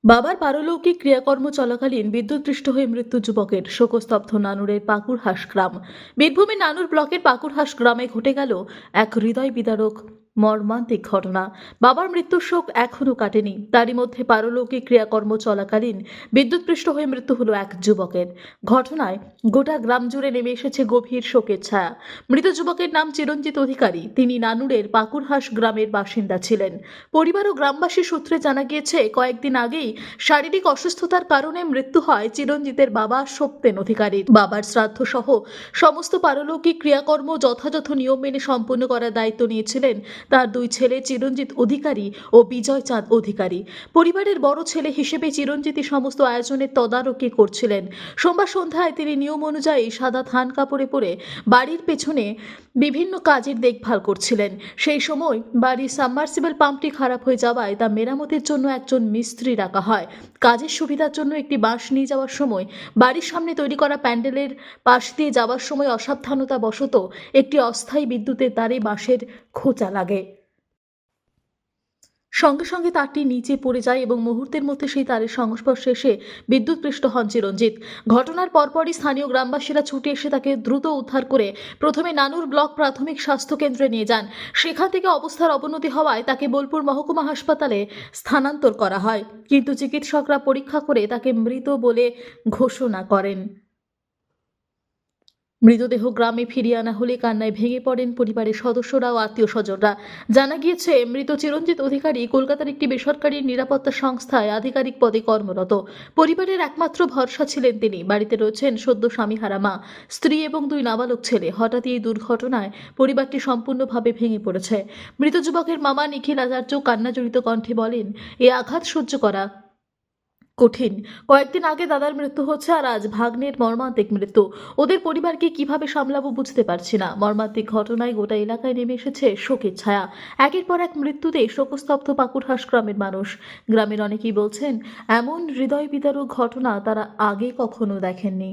বাবার পারলৌকিক ক্রিয়াকর্ম চলাকালীন বিদ্যুৎপৃষ্ট হয়ে মৃত্যু যুবকের। শোকস্তব্ধ নানুরের পাকুড়হাস গ্রাম। বীরভূমের নানুর ব্লকের পাকুড়হাস গ্রামে ঘটে গেল এক হৃদয় বিদারক মর্মান্তিক ঘটনা। বাবার মৃত্যুর শোক এখনো কাটেনি। তারই মধ্যে পারলৌকিক ক্রিয়াকর্ম চলাকালীন বিদ্যুৎপৃষ্ট হয়ে মৃত্যু হলো এক যুবকের। ঘটনায় গোটা গ্রাম জুড়ে নেমে এসেছে গভীর শোকের ছায়া। মৃত যুবকের নাম চিরঞ্জিত অধিকারী। তিনি নানুরের পাকুড়হাস গ্রামের বাসিন্দা ছিলেন। পরিবার ও গ্রামবাসী সূত্রে জানা গিয়েছে, কয়েকদিন আগেই শারীরিক অসুস্থতার কারণে মৃত্যু হয় চিরঞ্জিতের বাবা সত্যেন অধিকারীর। বাবার শ্রাদ্ধ সহ সমস্ত পারলৌকিক ক্রিয়াকর্ম যথাযথ নিয়ম মেনে সম্পন্ন করার দায়িত্ব নিয়েছিলেন তার দুই ছেলে চিরঞ্জিত অধিকারী ও বিজয় চাঁদ অধিকারী। পরিবারের বড় ছেলে হিসেবে চিরঞ্জিতই সমস্ত আয়োজনের তদারকি করছিলেন। সোমবার সন্ধ্যায় তিনি নিয়ম অনুযায়ী সাদা থান কাপড়ে পরে বাড়ির পেছনে বিভিন্ন কাজের দেখভাল করছিলেন। সেই সময় বাড়ির সাবমার্সিবল পাম্পটি খারাপ হয়ে যাওয়ায় তা মেরামতের জন্য একজন মিস্ত্রি ডাকা হয়। কাজের সুবিধার জন্য একটি বাঁশ নিয়ে যাওয়ার সময় বাড়ির সামনে তৈরি করা প্যান্ডেলের পাশ দিয়ে যাওয়ার সময় অসাবধানতা বশত একটি অস্থায়ী বিদ্যুতের তারে বাঁশের খোঁচা লাগে। সঙ্গে সঙ্গে তারটি নিচে পড়ে যায় এবং মুহূর্তের মধ্যে সেই তারের সংস্পর্শে এসে বিদ্যুৎপৃষ্ট হন চিরঞ্জিত। ঘটনার পরপরই স্থানীয় গ্রামবাসীরা ছুটে এসে তাকে দ্রুত উদ্ধার করে প্রথমে নানুর ব্লক প্রাথমিক স্বাস্থ্য কেন্দ্রে নিয়ে যান। সেখান থেকে অবস্থার অবনতি হওয়ায় তাকে বোলপুর মহকুমা হাসপাতালে স্থানান্তর করা হয়, কিন্তু চিকিৎসকরা পরীক্ষা করে তাকে মৃত বলে ঘোষণা করেন। মৃতদেহ গ্রামে ফিরিয়ে আনা হলে কান্নায় ভেঙে পড়েন পরিবারের সদস্যরা ও আত্মীয় স্বজনরা। জানা গিয়েছে, মৃত চিরঞ্জিত অধিকারী কলকাতার একটি বেসরকারি নিরাপত্তা সংস্থায় আধিকারিক পদে কর্মরত। পরিবারের একমাত্র ভরসা ছিলেন তিনি। বাড়িতে রয়েছেন সদ্য স্বামীহারা মা, স্ত্রী এবং দুই নাবালক ছেলে। হঠাৎই এই দুর্ঘটনায় পরিবারটি সম্পূর্ণভাবে ভেঙে পড়েছে। মৃত যুবকের মামা নিখিল আচার্য কান্নাজড়িত কণ্ঠে বলেন, এ আঘাত সহ্য করা কঠিন। কয়েকদিন আগে দাদার মৃত্যু হচ্ছে, আর আজ ভাগ্নের মর্মান্তিক মৃত্যু। ওদের পরিবারকে কিভাবে সামলাবো বুঝতে পারছি না। মর্মান্তিক ঘটনায় গোটা এলাকায় নেমে এসেছে শোকের ছায়া। একের পর এক মৃত্যুতে শোকস্তব্ধ পাকুড়হাস গ্রামের মানুষ। গ্রামের অনেকেই বলছেন, এমন হৃদয় বিদারক ঘটনা তারা আগে কখনো দেখেননি।